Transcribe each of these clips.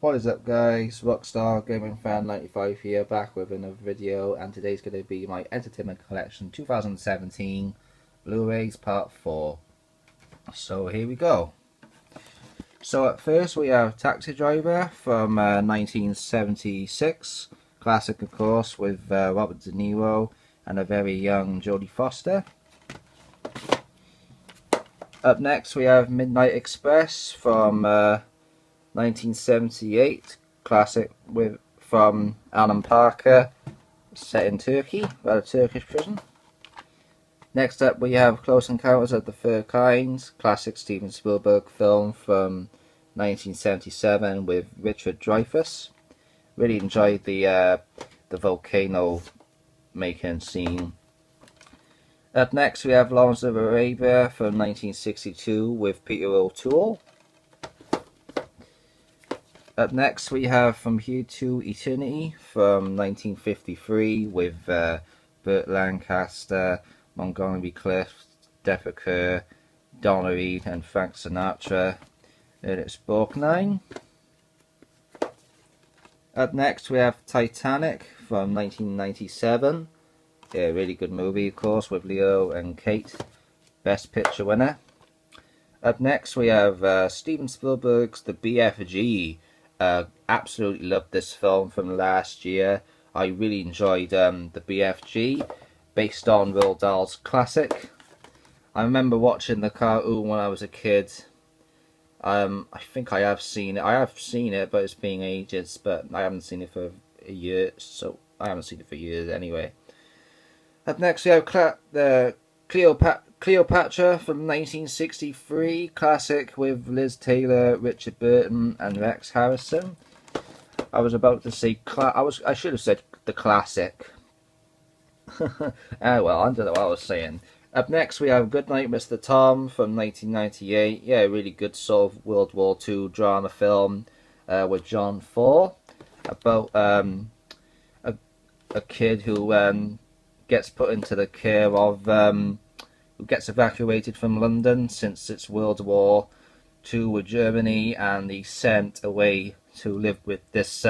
What is up, guys? Rockstar Gaming Fan 95 here, back with another video, and today's going to be my Entertainment Collection 2017 Blu Rays Part 4. So here we go. So at first we have Taxi Driver from 1976, classic of course, with Robert De Niro and a very young Jodie Foster. Up next we have Midnight Express from 1978, classic from Alan Parker, set in Turkey, about a Turkish prison. Next up we have Close Encounters of the Third Kind, classic Steven Spielberg film from 1977 with Richard Dreyfuss. Really enjoyed the volcano making scene. Up next we have Lawrence of Arabia from 1962 with Peter O'Toole. Up next we have From Here to Eternity from 1953 with Burt Lancaster, Montgomery Clift, Deborah Kerr, Donna Reed and Frank Sinatra. And it's Borgnine. Up next we have Titanic from 1997. Yeah, really good movie, of course, with Leo and Kate, Best Picture winner. Up next we have Steven Spielberg's The BFG. Absolutely loved this film from last year. I really enjoyed The BFG, based on Roald Dahl's classic. I remember watching the cartoon when I was a kid. I think I have seen it. I have seen it, but it's been ages. But I haven't seen it for a year, so I haven't seen it for years anyway. Up next we have the Cleopatra from 1963, classic with Liz Taylor, Richard Burton and Rex Harrison. I was about to say I should have said the classic. Well, I don't know what I was saying. Up next we have Goodnight Mr. Tom from 1998. Yeah, really good sort of World War II drama film with John Ford about a kid who gets put into the care of who gets evacuated from London since it's World War II with Germany, and he's sent away to live with this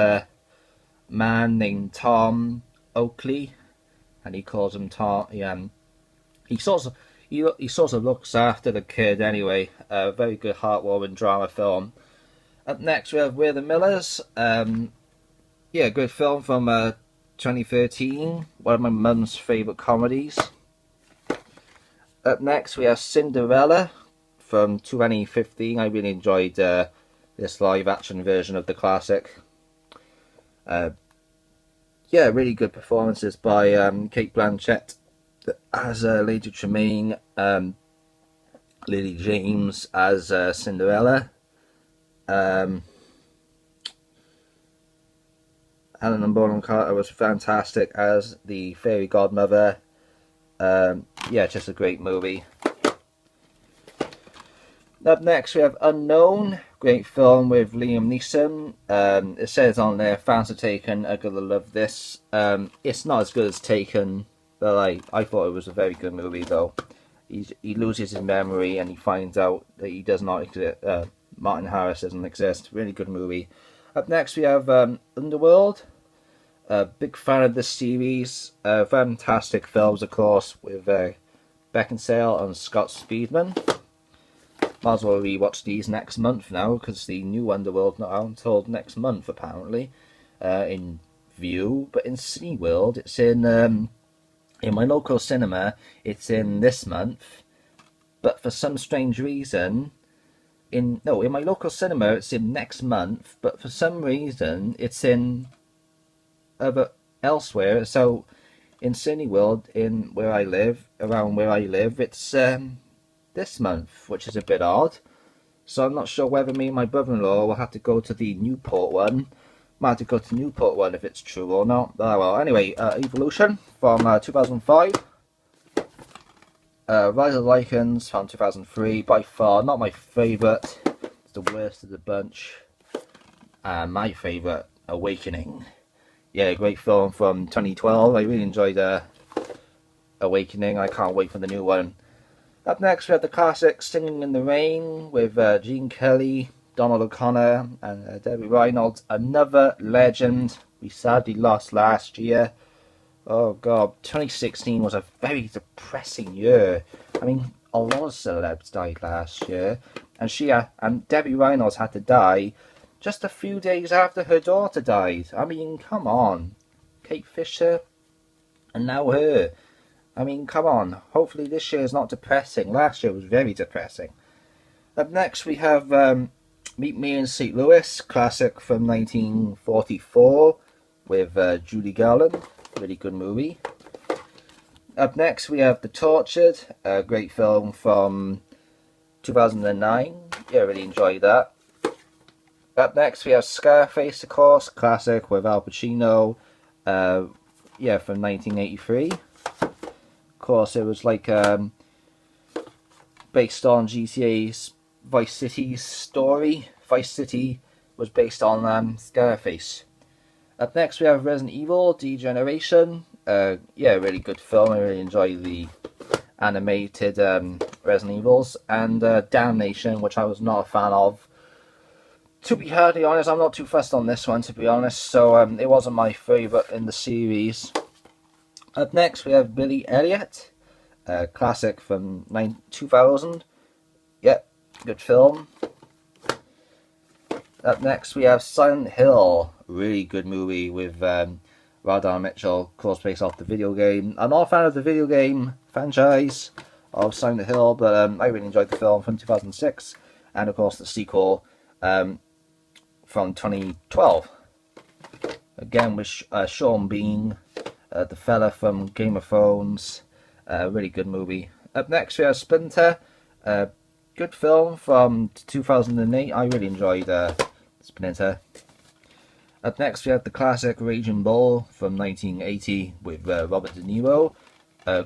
man named Tom Oakley, and he calls him Tom. He sort of looks after the kid anyway. Very good heartwarming drama film. Up next we have We're the Millers. Yeah, good film from 2013, one of my mum's favourite comedies. Up next we have Cinderella from 2015. I really enjoyed this live action version of the classic. Yeah, really good performances by Kate Blanchett as Lady Tremaine, Lily James as Cinderella, Helena Bonham Carter was fantastic as the fairy godmother. Yeah, just a great movie. Up next we have Unknown, great film with Liam Neeson. It says on there, fans of Taken are gonna love this. It's not as good as Taken, but I thought it was a very good movie though. He loses his memory and he finds out that he does not exist. Martin Harris doesn't exist. Really good movie. Up next we have Underworld. Big fan of this series. Fantastic films, of course, with Beckinsale and Scott Speedman. Might as well rewatch these next month now, because the new Underworld not out until next month apparently. In View, but in Cineworld it's in my local cinema. It's in this month, but for some strange reason, in my local cinema it's in next month, but for some reason it's in elsewhere. So in Cineworld, around where I live, it's this month, which is a bit odd. So I'm not sure whether me and my brother-in-law will have to go to the Newport one. Might have to go to Newport one if it's true or not. Oh well, anyway, Evolution from 2005. Rise of the Lycans from 2003. By far not my favourite. It's the worst of the bunch. And my favourite, Awakening. Yeah, great film from 2012. I really enjoyed Awakening. I can't wait for the new one. Up next we have the classic Singing in the Rain with Gene Kelly, Donald O'Connor and Debbie Reynolds, another legend we sadly lost last year. Oh god, 2016 was a very depressing year. I mean, a lot of celebs died last year, and Debbie Reynolds had to die just a few days after her daughter died. I mean, come on. Kate Fisher, and now her. I mean, come on. Hopefully this year is not depressing. Last year was very depressing. Up next we have Meet Me in St. Louis, classic from 1944 with Judy Garland. Really good movie. Up next we have The Tortured, a great film from 2009. Yeah, really enjoyed that. Up next we have Scarface, of course, classic with Al Pacino. Yeah, from 1983. Of course, it was like based on GTA's Vice City's story. Vice City was based on Scarface. Up next we have Resident Evil Degeneration. Yeah, really good film. I really enjoy the animated Resident Evils. And Damnation, which I was not a fan of. To be hardly honest, I'm not too fussed on this one, to be honest. So it wasn't my favourite in the series. Up next we have Billy Elliot, a classic from 2000. Yep, good film. Up next we have Silent Hill, really good movie with Radar Mitchell, of course based off the video game. I'm not a fan of the video game franchise of Silent Hill, but I really enjoyed the film from 2006, and of course the sequel from 2012. Again with Sean Bean, the fella from Game of Thrones. Really good movie. Up next we have Splinter, good film from 2008. I really enjoyed Splinter. Up next we have the classic Raging Bull from 1980 with Robert De Niro.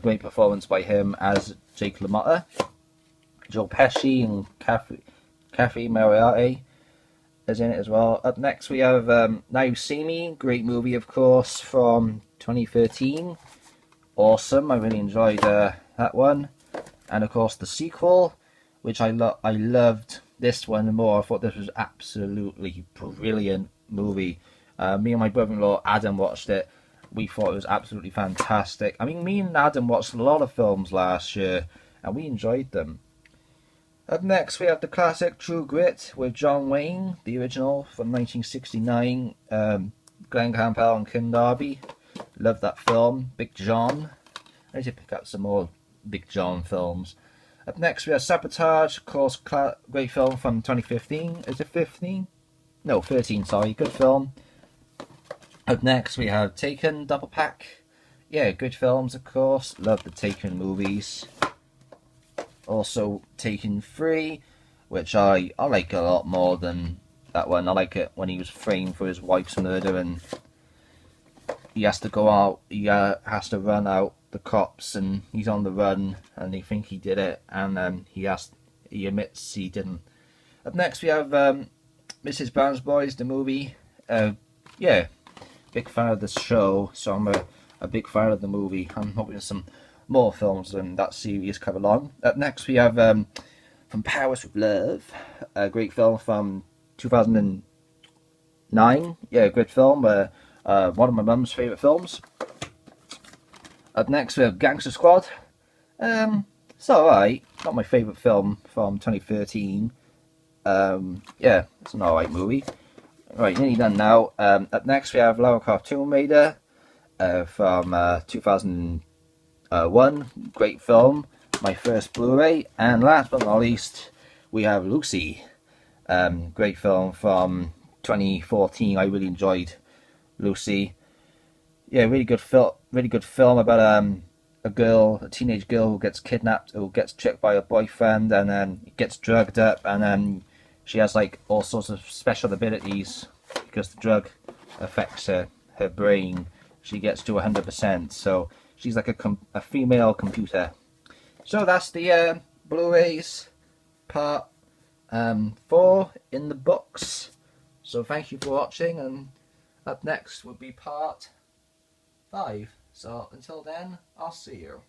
Great performance by him as Jake LaMotta. Joe Pesci and Kathy Moriarty is in it as well. Up next we have Now You See Me, great movie of course from 2013. Awesome, I really enjoyed that one. And of course the sequel, which I loved this one more. I thought this was absolutely brilliant movie. Me and my brother-in-law Adam watched it. We thought it was absolutely fantastic. I mean, me and Adam watched a lot of films last year and we enjoyed them. Up next we have the classic True Grit with John Wayne, the original from 1969. Glenn Campbell and Kim Darby. Love that film. Big John. I need to pick up some more Big John films. Up next we have Sabotage, of course, great film from 2015. Is it 15? No, 13, sorry. Good film. Up next we have Taken, Double Pack. Yeah, good films, of course. Love the Taken movies. Also Taken 3, which I like a lot more than that one. I like it when he was framed for his wife's murder and he has to go out, he has to run out the cops and he's on the run and they think he did it, and he admits he didn't. Up next we have Mrs. Brown's Boys, the movie. Yeah, big fan of the show, so I'm a big fan of the movie. I'm hoping some more films in that series come along. Up next we have From Paris with Love, a great film from 2009. Yeah, great film. One of my mum's favourite films. Up next we have Gangster Squad. It's alright. Not my favourite film from 2013. Yeah, it's an alright movie. Right, nearly done now. Up next we have Lara Croft Tomb Raider from 2001. Great film. My first Blu-ray. And last but not least, we have Lucy. Great film from 2014. I really enjoyed Lucy. Yeah, really good film. Really good film about a teenage girl who gets kidnapped, who gets tricked by her boyfriend, and then gets drugged up, and then she has like all sorts of special abilities because the drug affects her brain. She gets to 100%, so she's like a female computer. So that's the Blu-rays part 4 in the books. So thank you for watching, and up next will be part 5. So until then, I'll see you.